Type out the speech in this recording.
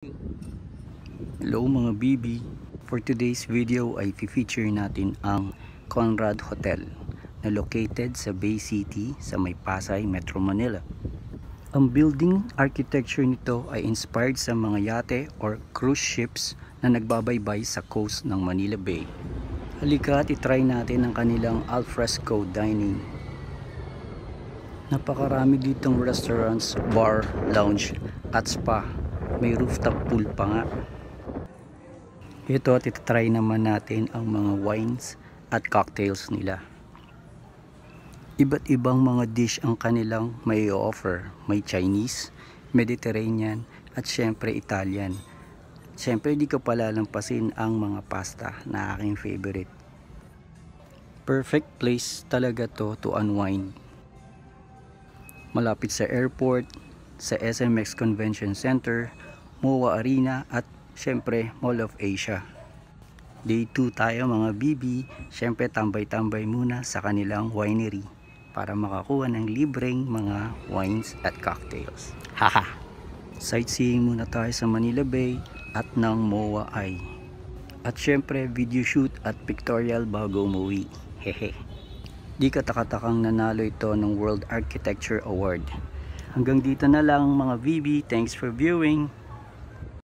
Hello mga BB, for today's video ay feature natin ang Conrad Hotel na located sa Bay City sa may Pasay, Metro Manila. Ang building architecture nito ay inspired sa mga yate or cruise ships na nagbabaybay sa coast ng Manila Bay. Halika at itry natin ang kanilang alfresco dining. Napakarami ditong restaurants, bar, lounge at spa. May rooftop pool pa nga. Ito at itatry naman natin ang mga wines at cocktails nila. Iba't ibang mga dish ang kanilang may offer. May Chinese, Mediterranean at syempre Italian. Syempre di ko palalampasin ang mga pasta na aking favorite. Perfect place talaga to unwind. Malapit sa airport, sa SMX Convention Center, MOA Arena at syempre Mall of Asia. Day 2 tayo mga BB. Syempre tambay-tambay muna sa kanilang winery para makakuha ng libreng mga wines at cocktails. Haha! Sightseeing muna tayo sa Manila Bay at ng MOA Eye. At syempre video shoot at pictorial bago umuwi. Hehe. Di katakatakang nanalo ito ng World Architecture Award. Hanggang dito na lang mga VB. Thanks for viewing.